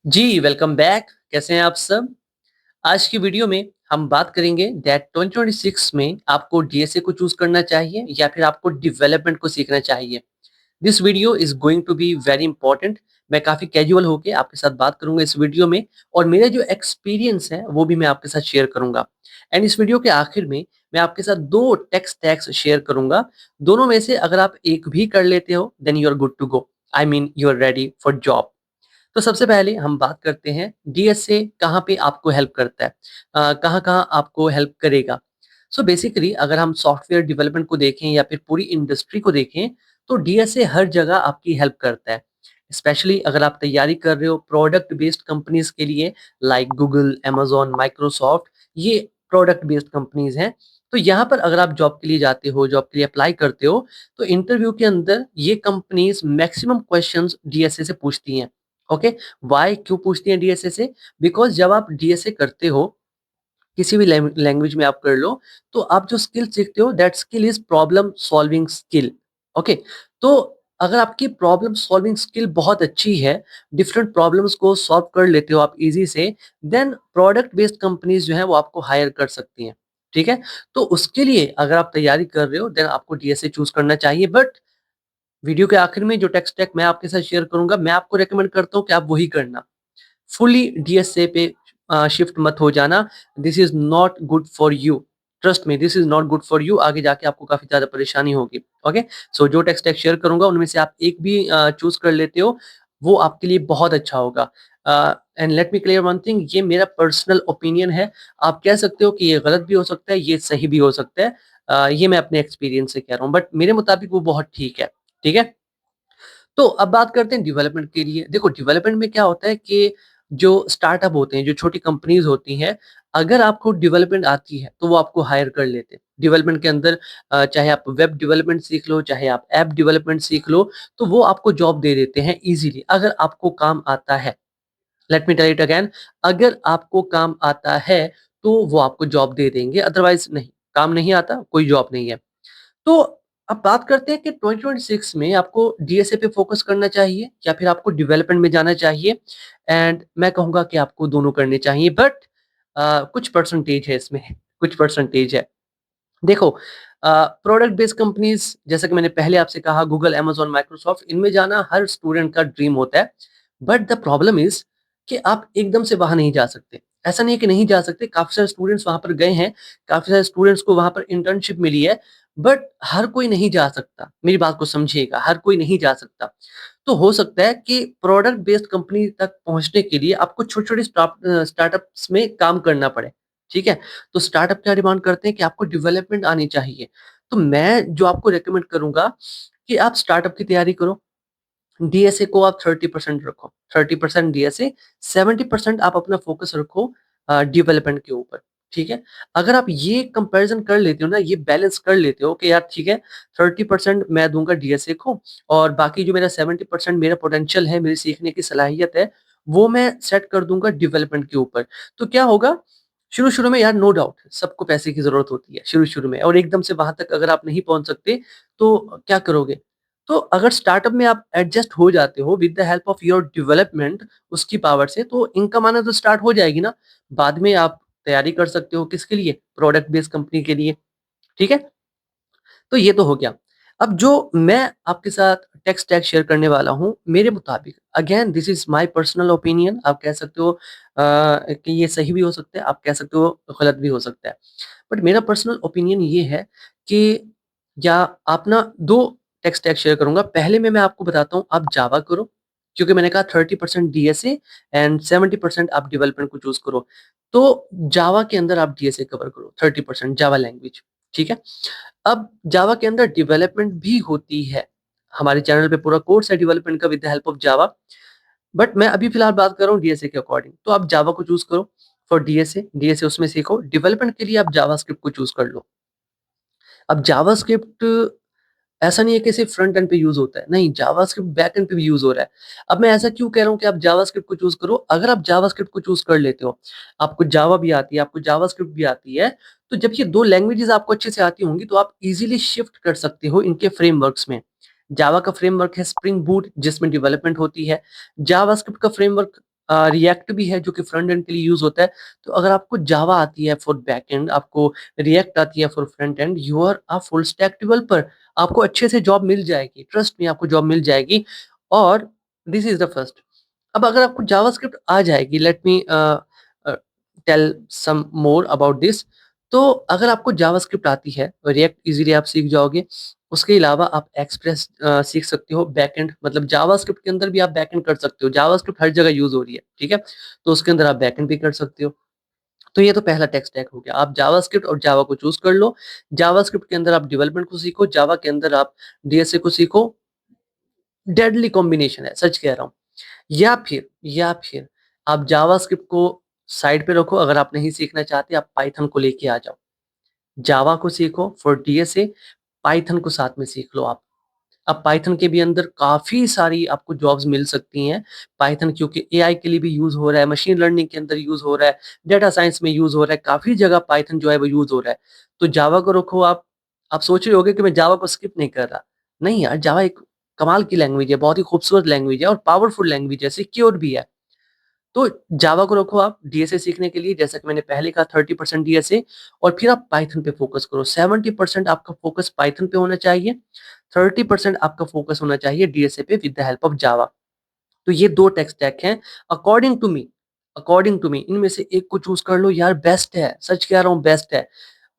जी, welcome back. कैसे हैं आप सब? आज की वीडियो में हम बात करेंगे दैट 2026 में आपको डीएसए को चूज़ करना चाहिए या फिर आपको डेवलपमेंट को सीखना चाहिए। This video is going to be very important. मैं काफ़ी कैजुअल होके आपके साथ बात करूँगा इस वीडियो में और मेरे जो एक्सपीरियंस है, वो भी मैं आपके साथ शेयर करूँगा। एंड इस वीडियो के आखिर में मैं आपके साथ 2 टेक स्टैक्स शेयर करूँगा। दोनों में से अगर आप एक भी कर लेते हो, then you are good to go. I mean you are ready for job. तो सबसे पहले हम बात करते हैं डीएसए कहाँ पे आपको हेल्प करता है, कहाँ-कहाँ आपको हेल्प करेगा। सो बेसिकली अगर हम सॉफ्टवेयर डेवलपमेंट को देखें या फिर पूरी इंडस्ट्री को देखें, तो डीएसए हर जगह आपकी हेल्प करता है। स्पेशली अगर आप तैयारी कर रहे हो प्रोडक्ट बेस्ड कंपनीज़ के लिए लाइक गूगल, अमेज़न, माइक्रोसॉफ्ट, ये प्रोडक्ट बेस्ड कंपनीज़ हैं। तो यहाँ पर अगर आप जॉब के लिए जाते हो, जॉब के लिए अप्लाई करते हो, तो इंटरव्यू के अंदर ये कंपनीज़ मैक्सिमम क्वेश्चन्स डीएसए से पूछती हैं। ओके, व्हाई क्यों पूछती हैं डीएसए से? बिकॉज़ जब आप डीएसए करते हो, किसी भी लैंग्वेज में आप कर लो, तो आप जो स्किल सीखते हो that skill is problem solving skill. Okay, तो अगर आपकी प्रॉब्लम सॉल्विंग स्किल बहुत अच्छी है, डिफरेंट प्रॉब्लम्स को सॉल्व कर लेते हो आप ईज़ी से, देन प्रोडक्ट बेस्ड कंपनीज़ जो हैं वो आपको हायर कर सकती हैं। ठीक है? तो उसके लिए अगर आप तैयारी कर रहे हो देन आपको डीएसए चूज़ करना चाहिए बट वीडियो के आखिर में जो टेक स्टैक मैं आपके साथ शेयर करूँगा, मैं आपको रिकमेंड करता हूँ कि आप वही करना। फुली डीएसए पे शिफ्ट मत हो जाना। This is not good for you. Trust me this is not good for you. आगे जाके आपको काफ़ी ज़्यादा परेशानी होगी। ओके? सो जो टेक स्टैक शेयर करूँगा उनमें से आप एक भी चूज़ कर लेते हो, वो आपके लिए बहुत अच्छा होगा। And let me clear one thing, ये मेरा पर्सनल ओपिनियन है। आप कह सकते हो कि ये गलत भी हो सकता है, ये सही भी हो सकता है। ये मैं अपने एक्सपीरियंस से कह रहा हूँ बट मेरे मुताबिक वो बहुत ठीक है। ठीक है? तो अब बात करते हैं डेवलपमेंट के लिए। देखो डेवलपमेंट में क्या होता है कि जो स्टार्टअप होते हैं, जो छोटी कंपनीज़ होती हैं, अगर आपको डेवलपमेंट आती है, तो वो आपको हायर कर लेते हैं। डेवलपमेंट के अंदर चाहे आप वेब डेवलपमेंट सीख लो, चाहे आप ऐप डेवलपमेंट सीख लो, तो वो आपको जॉब दे देते हैं ईज़िली, अगर आपको काम आता है। Let me tell it again, अगर आपको काम आता है, तो वो आपको जॉब दे देंगे, अदरवाइज़ नहीं। काम नहीं आता, कोई जॉब नहीं है। तो अब बात करते हैं कि 2026 में आपको डीएसए पे फ़ोकस करना चाहिए या फिर आपको डेवलपमेंट में जाना चाहिए एंड मैं कहूँगा कि आपको दोनों करने चाहिए बट कुछ परसेंटेज है इसमें, कुछ परसेंटेज है। देखो प्रोडक्ट बेस्ड कंपनीज़ जैसा कि मैंने पहले आपसे कहा गूगल, अमेज़न, माइक्रोसॉफ्ट इनमें जाना हर स्टूडेंट का ड्रीम होता है। बट द प्रॉब्लम इज़ कि आप एकदम से वहाँ नहीं जा सकते। ऐसा नहीं है कि नहीं जा सकते, काफ़ी सारे स्टूडेंट्स वहाँ पर गए हैं, काफ़ी सारे स्टूडेंट्स को वहाँ पर इंटर्नशिप मिली है, बट हर कोई नहीं जा सकता। मेरी बात को समझिएगा, हर कोई नहीं जा सकता। तो हो सकता है कि प्रोडक्ट बेस्ड कंपनी तक पहुँचने के लिए आपको छोटे-छोटे स्टार्टअप्स में काम करना पड़े, ठीक है? तो स्टार्टअप क्या डिमांड करते हैं कि आपको डेवलपमेंट आनी चाहिए। तो मैं जो आपको रिकमेंड करूँगा कि आप स्टार्टअप की तैयारी करो। डीएसए को आप 30% रखो, 30% डीएसए, 70% आप अपना फ़ोकस रखो डेवलपमेंट के ऊपर, ठीक है? अगर आप ये कंपैरिज़न कर लेते हो ना, ये बैलेंस कर लेते हो कि यार ठीक है, 30% मैं दूँगा डीएसए को और बाकी जो मेरा 70% मेरा पोटेंशियल है, मेरी सीखने की सलाहियत है, वो मैं सेट कर दूँगा डेवलपमेंट के ऊपर। तो क्या होगा, शुरू-शुरू में यार नो डाउट सबको पैसे की ज़रूरत होती है शुरू-शुरू में और एकदम से वहाँ तक अगर आप नहीं पहुँच सकते, तो क्या करोगे? तो अगर स्टार्टअप में आप एडजस्ट हो जाते हो with the help of your development उसकी पावर से तो इनकम आना तो स्टार्ट हो जाएगी ना। बाद में आप तैयारी कर सकते हो किसके लिए? प्रोडक्ट बेस्ड कंपनी के लिए, ठीक है? तो ये तो हो गया। अब जो मैं आपके साथ टेक स्टैक शेयर करने वाला हूँ, मेरे मुताबिक again this is my personal opinion आप कह सकते हो कि ये सही भी हो सकता है, आप कह सकते हो गलत भी हो सकता है। बट मेरा पर्सनल ओपिनियन ये है कि या आप ना 2 टेक स्टैक शेयर करूँगा। पहले में मैं आपको बताता हूँ आप जावा करो, क्योंकि मैंने कहा 30% डीएसए एंड 70% आप डेवलपमेंट को चूज़ करो। तो जावा के अंदर आप डीएसए कवर करो 30% जावा लैंग्वेज, ठीक है? अब जावा के अंदर डेवलपमेंट भी होती है। हमारे चैनल पे पूरा कोर्स है डेवलपमेंट का with the help of Java. But मैं अभी फिलहाल बात कर रहा हूँ डीएसए के अकॉर्डिंग। तो आप जावा को चूज़ करो फॉर डीएसए, डीएसए उसमें सीखो। डेवलपमेंट के लिए आप जावास्क्रिप्ट को चूज़ कर लो। अब जावास्क्रिप्ट ऐसा नहीं है कि सिर्फ फ्रंट एंड पे यूज़ होता है, नहीं जावास्क्रिप्ट बैक एंड पे भी यूज़ हो रहा है। अब मैं ऐसा क्यों कह रहा हूँ कि आप जावास्क्रिप्ट को चूज़ करो, अगर आप जावास्क्रिप्ट को चूज़ कर लेते हो, आपको जावा भी आती है, आपको जावास्क्रिप्ट भी आती है, तो जब ये 2 लैंग्वेजेज़ आपको अच्छे से आती होंगी, तो आप ईज़िली शिफ्ट कर सकते हो इनके फ्रेमवर्क्स में। जावा का फ्रेमवर्क है स्प्रिंग बूट जिसमें डेवलपमेंट होती है। जावास्क्रिप्ट का फ्रेमवर्क रिएक्ट भी है जो कि फ्रंट एंड के लिए यूज़ होता है। तो अगर आपको जावा आती है फॉर बैक एंड, आपको रिएक्ट आती है for front end, you are a full stack developer. आपको अच्छे से जॉब मिल जाएगी, ट्रस्ट मी आपको जॉब मिल जाएगी। और दिस इज़ द फर्स्ट। अब अगर आपको जावास्क्रिप्ट आ जाएगी, let me tell some more about this. तो अगर आपको जावास्क्रिप्ट आती है, रिएक्ट इज़िली आप सीख जाओगे। उसके अलावा आप एक्सप्रेस सीख सकते हो, बैकएंड मतलब जावास्क्रिप्ट के अंदर भी आप बैकएंड कर सकते हो। जावास्क्रिप्ट हर जगह यूज़ हो रही है, ठीक है? तो उसके अंदर आप बैकएंड भी कर सकते हो। तो ये तो पहला टेक स्टैक हो गया। आप जावास्क्रिप्ट और जावा को चूज़ कर लो। जावास्क्रिप्ट के अंदर आप डेवलपमेंट को सीखो, जावा के अंदर आप डीएसए को सीखो। डेडली कॉम्बिनेशन है, सच कह रहा हूँ। या फिर आप जावास्क्रिप्ट को साइड पे रखो, अगर आप नहीं सीखना चाहते, आप पाइथन को लेके आ जाओ। जावा को सीखो फॉर डीएसए, पाइथन को साथ में सीख लो आप। अब पाइथन के भी अंदर काफ़ी सारी आपको जॉब्स मिल सकती हैं। पाइथन क्योंकि एआई के लिए भी यूज़ हो रहा है, मशीन लर्निंग के अंदर यूज़ हो रहा है, डेटा साइंस में यूज़ हो रहा है, काफ़ी जगह पाइथन जो है वो यूज़ हो रहा है। तो जावा को रखो आप। आप सोच रहे होंगे कि मैं जावा को स्किप नहीं कर रहा। नहीं यार, जावा एक कमाल की लैंग्वेज है, बहुत ही खूबसूरत लैंग्वेज है और पावरफुल लैंग्वेज है, सिक्योर भी है। तो जावा को रखो आप डीएसए सीखने के लिए, जैसा कि मैंने पहले कहा 30% डीएसए, और फिर आप पाइथन पे फोकस करो। 70% आपका फोकस पाइथन पे होना चाहिए, 30% आपका फोकस होना चाहिए डीएसए पे with the help of Java. तो ये 2 टेक स्टैक हैं अकॉर्डिंग टू मी इनमें से एक को चूज़ कर लो यार, बेस्ट है, सच कह रहा हूँ बेस्ट है।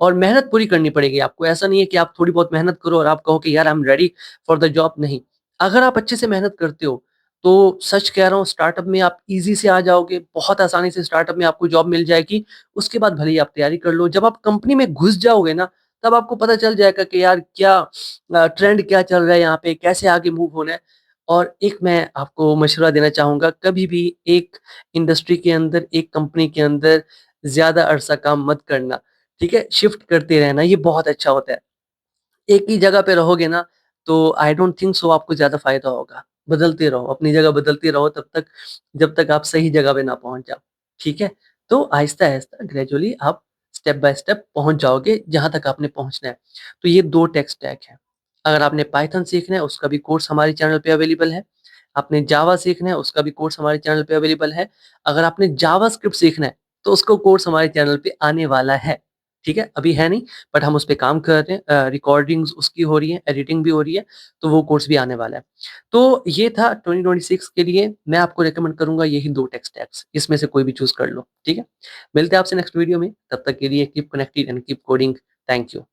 और मेहनत पूरी करनी पड़ेगी आपको, ऐसा नहीं है कि आप थोड़ी बहुत मेहनत करो और आप कहो कि यार I am ready for the job, नहीं। अगर आप अच्छे से मेहनत करते हो, तो सच कह रहा हूँ स्टार्टअप में आप ईज़ी से आ जाओगे, बहुत आसानी से स्टार्टअप में आपको जॉब मिल जाएगी। उसके बाद भले ही आप तैयारी कर लो, जब आप कंपनी में घुस जाओगे ना, तब आपको पता चल जाएगा कि यार क्या ट्रेंड क्या चल रहा है यहाँ पे, कैसे आगे मूव होना है। और एक मैं आपको मशवरा देना चाहूँगा, कभी भी एक इंडस्ट्री के अंदर, एक कंपनी के अंदर ज़्यादा अरसा काम मत करना, ठीक है? शिफ्ट करते रहना, ये बहुत अच्छा होता है। एक ही जगह पे रहोगे ना, तो आई डोंट थिंक सो आपको ज़्यादा फ़ायदा होगा। बदलते रहो, अपनी जगह बदलते रहो तब तक, जब तक आप सही जगह पे ना पहुँच जाओ, ठीक है? तो आहिस्ता-आहिस्ता ग्रेजुअली आप स्टेप बाय स्टेप पहुँच जाओगे जहाँ तक आपने पहुँचना है। तो ये 2 टेक स्टैक हैं। अगर आपने पाइथन सीखना है, उसका भी कोर्स हमारे चैनल पे अवेलेबल है। आपने जावा सीखना है, उसका भी कोर्स हमारे चैनल पे अवेलेबल है। अगर आपने जावास्क्रिप्ट सीखना है, तो उसका कोर्स हमारे चैनल पे आने वाला है, ठीक है? अभी है नहीं, बट हम उस पे काम कर रहे हैं। रिकॉर्डिंग्स उसकी हो रही है, एडिटिंग भी हो रही है, तो वो कोर्स भी आने वाला है। तो ये था 2026 के लिए, मैं आपको रिकमेंड करूँगा यही 2 टेक स्टैक्स, इसमें से कोई भी चूज़ कर लो, ठीक है? मिलते हैं आपसे नेक्स्ट वीडियो में, तब तक के लिए keep connected and keep coding. Thank you.